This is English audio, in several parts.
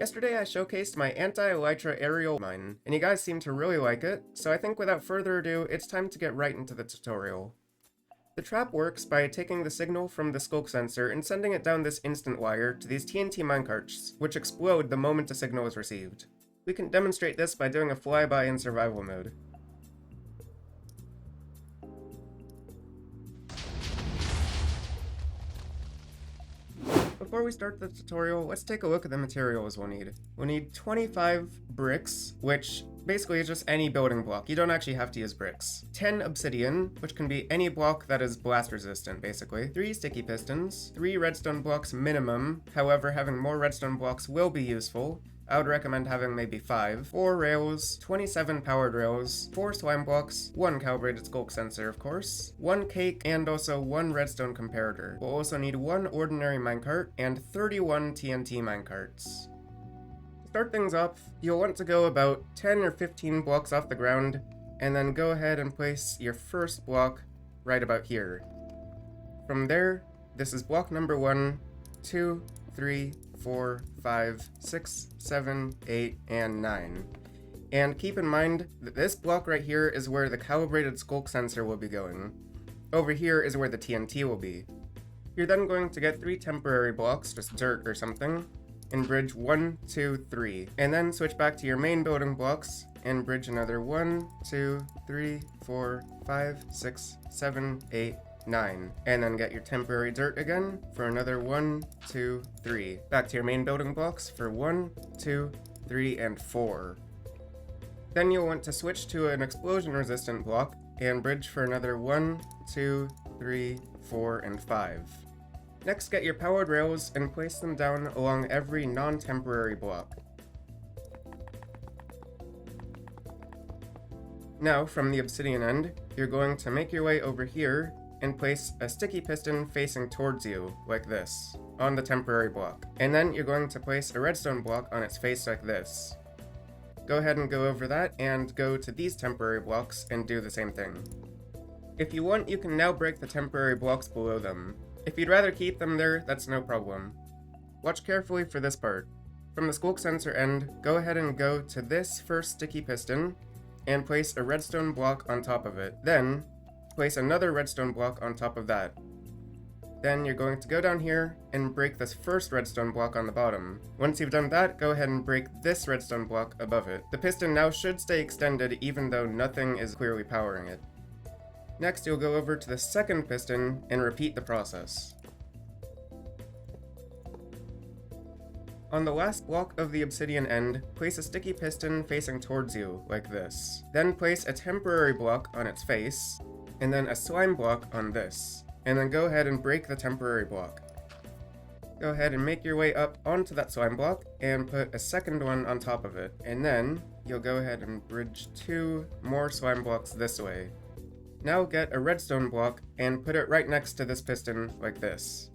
Yesterday I showcased my Anti-Elytra aerial mine, and you guys seem to really like it, so I think without further ado, it's time to get right into the tutorial. The trap works by taking the signal from the Sculk sensor and sending it down this instant wire to these TNT minecarts, which explode the moment a signal is received. We can demonstrate this by doing a flyby in survival mode. Before we start the tutorial, let's take a look at the materials we'll need. We'll need 25 bricks, which basically is just any building block. You don't actually have to use bricks. 10 obsidian, which can be any block that is blast resistant, basically. 3 sticky pistons, 3 redstone blocks minimum, however having more redstone blocks will be useful. I would recommend having maybe 5. 4 rails, 27 powered rails, 4 slime blocks, 1 calibrated sculk sensor of course, 1 cake, and also 1 redstone comparator. We'll also need 1 ordinary minecart, and 31 TNT minecarts. To start things off, you'll want to go about 10 or 15 blocks off the ground, and then go ahead and place your first block right about here. From there, this is block number 1, 2, 3, 4, 5, 6, 7, 8, and 9. And keep in mind that this block right here is where the calibrated sculk sensor will be going. Over here is where the TNT will be. You're then going to get 3 temporary blocks, just dirt or something, and bridge 1, 2, 3. And then switch back to your main building blocks and bridge another 1, 2, 3, 4, 5, 6, 7, 8, 9. And then get your temporary dirt again for another 1, 2, 3. Back to your main building blocks for 1, 2, 3, and 4. Then you'll want to switch to an explosion resistant block and bridge for another 1, 2, 3, 4, and 5. Next, get your powered rails and place them down along every non-temporary block. Now, from the obsidian end, you're going to make your way over here and place a sticky piston facing towards you, like this, on the temporary block. And then you're going to place a redstone block on its face like this. Go ahead and go over that and go to these temporary blocks and do the same thing. If you want, you can now break the temporary blocks below them. If you'd rather keep them there, that's no problem. Watch carefully for this part. From the sculk sensor end, go ahead and go to this first sticky piston and place a redstone block on top of it. Then, place another redstone block on top of that. Then you're going to go down here and break this first redstone block on the bottom. Once you've done that, go ahead and break this redstone block above it. The piston now should stay extended even though nothing is clearly powering it. Next, you'll go over to the second piston and repeat the process. On the last block of the obsidian end, place a sticky piston facing towards you, like this. Then place a temporary block on its face, and then a slime block on this. And then go ahead and break the temporary block. Go ahead and make your way up onto that slime block, and put a second one on top of it. And then, you'll go ahead and bridge 2 more slime blocks this way. Now get a redstone block and put it right next to this piston like this.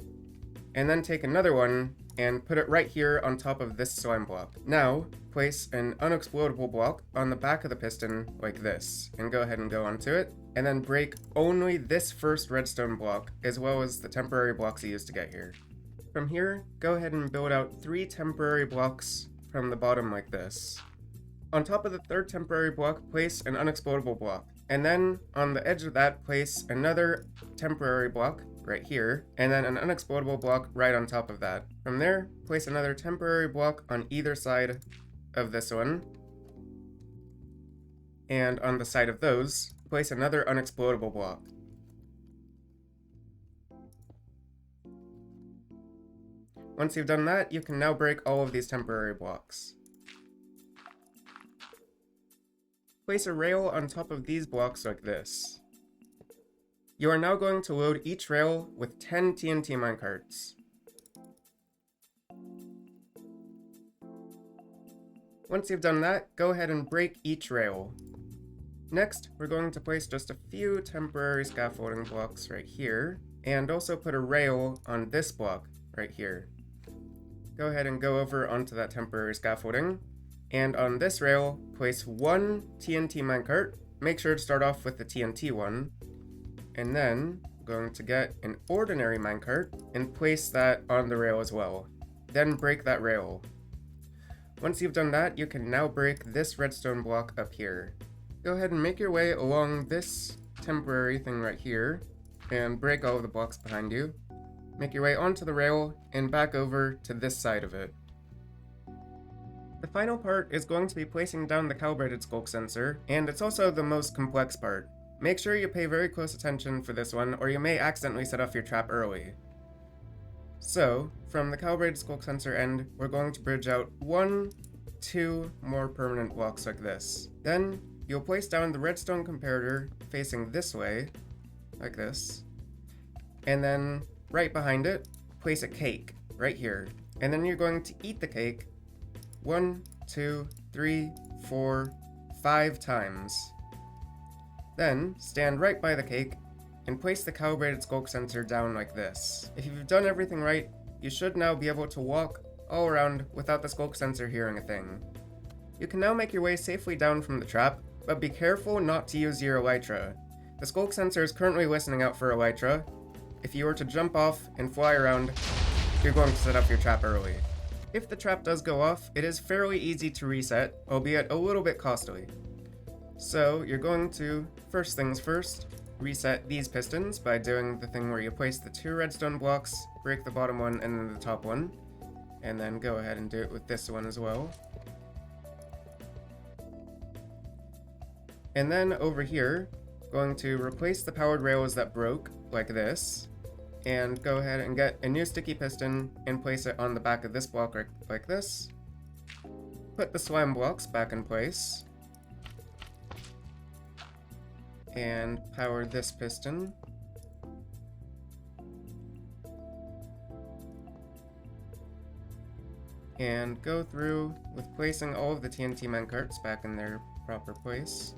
And then take another one and put it right here on top of this slime block. Now, place an unexplodable block on the back of the piston like this, and go ahead and go onto it, and then break only this first redstone block, as well as the temporary blocks you used to get here. From here, go ahead and build out 3 temporary blocks from the bottom like this. On top of the third temporary block, place an unexplodable block. And then, on the edge of that, place another temporary block, right here, and then an unexplodable block right on top of that. From there, place another temporary block on either side of this one. And on the side of those, place another unexplodable block. Once you've done that, you can now break all of these temporary blocks. Place a rail on top of these blocks like this. You are now going to load each rail with 10 TNT minecarts. Once you've done that, go ahead and break each rail. Next, we're going to place just a few temporary scaffolding blocks right here, and also put a rail on this block right here. Go ahead and go over onto that temporary scaffolding, and on this rail, place 1 TNT minecart. Make sure to start off with the TNT one, and then going to get an ordinary minecart and place that on the rail as well. Then break that rail. Once you've done that, you can now break this redstone block up here. Go ahead and make your way along this temporary thing right here, and break all of the blocks behind you. Make your way onto the rail, and back over to this side of it. The final part is going to be placing down the Calibrated Sculk sensor, and it's also the most complex part. Make sure you pay very close attention for this one, or you may accidentally set off your trap early. So, from the Calibrated Sculk sensor end, we're going to bridge out 2 more permanent blocks like this. Then, you'll place down the redstone comparator facing this way, like this. And then, right behind it, place a cake, right here. And then you're going to eat the cake 1, 2, 3, 4, 5 times. Then, stand right by the cake and place the Calibrated Sculk sensor down like this. If you've done everything right, you should now be able to walk all around without the Sculk sensor hearing a thing. You can now make your way safely down from the trap, but be careful not to use your Elytra. The Sculk sensor is currently listening out for Elytra. If you were to jump off and fly around, you're going to set up your trap early. If the trap does go off, it is fairly easy to reset, albeit a little bit costly. So you're going to, first things first, reset these pistons by doing the thing where you place the 2 redstone blocks, break the bottom one and then the top one, and then go ahead and do it with this one as well. And then over here, going to replace the powered rails that broke, like this, and go ahead and get a new sticky piston and place it on the back of this block like this. Put the slime blocks back in place, and power this piston. And go through with placing all of the TNT minecarts back in their proper place.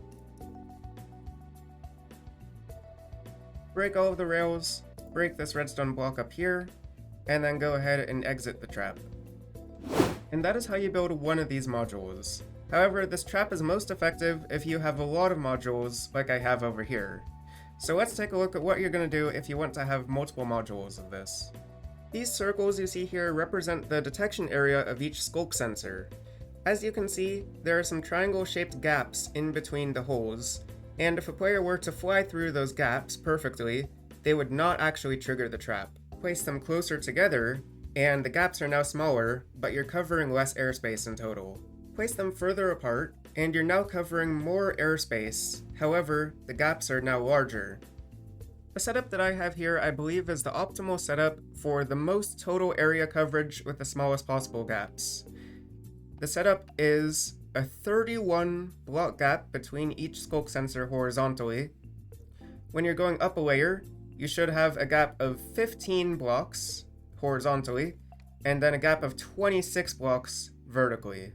Break all of the rails, break this redstone block up here, and then go ahead and exit the trap. And that is how you build one of these modules. However, this trap is most effective if you have a lot of modules like I have over here. So let's take a look at what you're going to do if you want to have multiple modules of this. These circles you see here represent the detection area of each Sculk sensor. As you can see, there are some triangle-shaped gaps in between the holes, and if a player were to fly through those gaps perfectly, they would not actually trigger the trap. Place them closer together, and the gaps are now smaller, but you're covering less airspace in total. Place them further apart, and you're now covering more airspace, however, the gaps are now larger. The setup that I have here I believe is the optimal setup for the most total area coverage with the smallest possible gaps. The setup is a 31 block gap between each Sculk sensor horizontally. When you're going up a layer, you should have a gap of 15 blocks horizontally, and then a gap of 26 blocks vertically.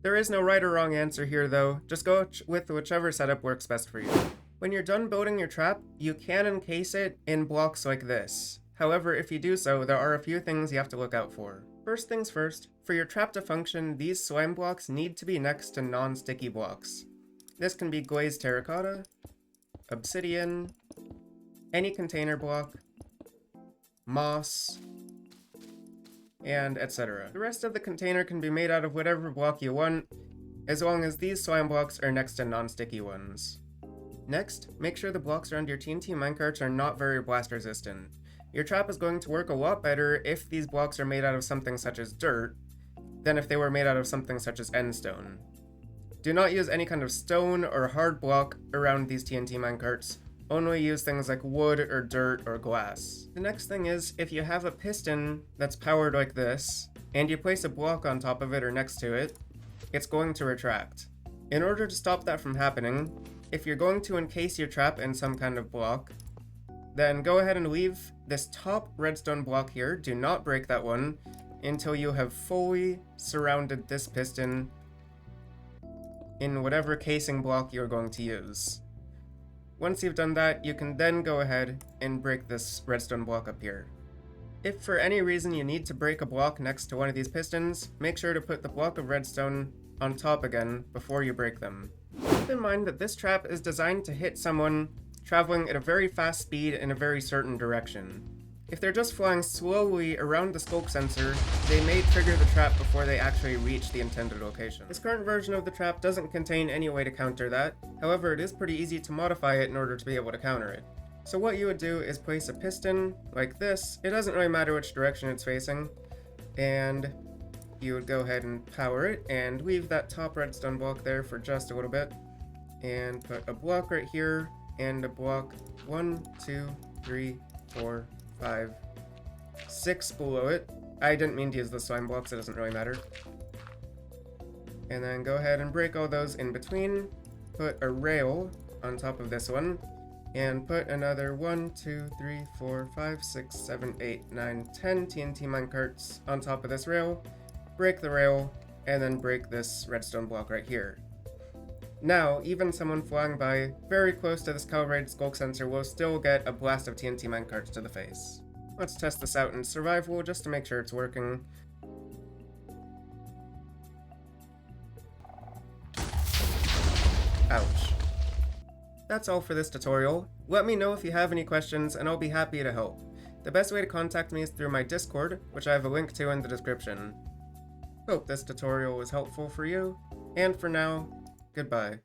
There is no right or wrong answer here though, just go with whichever setup works best for you. When you're done building your trap, you can encase it in blocks like this. However, if you do so, there are a few things you have to look out for. First things first, for your trap to function, these slime blocks need to be next to non-sticky blocks. This can be glazed terracotta, obsidian, any container block, moss, and etc. The rest of the container can be made out of whatever block you want, as long as these slime blocks are next to non-sticky ones. Next, make sure the blocks around your TNT minecarts are not very blast resistant. Your trap is going to work a lot better if these blocks are made out of something such as dirt, than if they were made out of something such as endstone. Do not use any kind of stone or hard block around these TNT minecarts, only use things like wood or dirt or glass. The next thing is, if you have a piston that's powered like this, and you place a block on top of it or next to it, it's going to retract. In order to stop that from happening, if you're going to encase your trap in some kind of block, then go ahead and leave this top redstone block here, do not break that one, until you have fully surrounded this piston in whatever casing block you're going to use. Once you've done that, you can then go ahead and break this redstone block up here. If for any reason you need to break a block next to one of these pistons, make sure to put the block of redstone on top again before you break them. Keep in mind that this trap is designed to hit someone traveling at a very fast speed in a very certain direction. If they're just flying slowly around the sculk sensor, they may trigger the trap before they actually reach the intended location. This current version of the trap doesn't contain any way to counter that, however it is pretty easy to modify it in order to be able to counter it. So what you would do is place a piston like this, it doesn't really matter which direction it's facing, and you would go ahead and power it, and leave that top redstone block there for just a little bit, and put a block right here, and a block 1, 2, 3, 4, 5, 6 below it. I didn't mean to use the slime blocks, it doesn't really matter. And then go ahead and break all those in between, put a rail on top of this one, and put another 1, 2, 3, 4, 5, 6, 7, 8, 9, 10 TNT minecarts on top of this rail, break the rail, and then break this redstone block right here. Now, even someone flying by very close to this calibrated sculk sensor will still get a blast of TNT minecarts to the face. Let's test this out in survival just to make sure it's working. Ouch. That's all for this tutorial. Let me know if you have any questions and I'll be happy to help. The best way to contact me is through my Discord, which I have a link to in the description. Hope this tutorial was helpful for you, and for now, goodbye.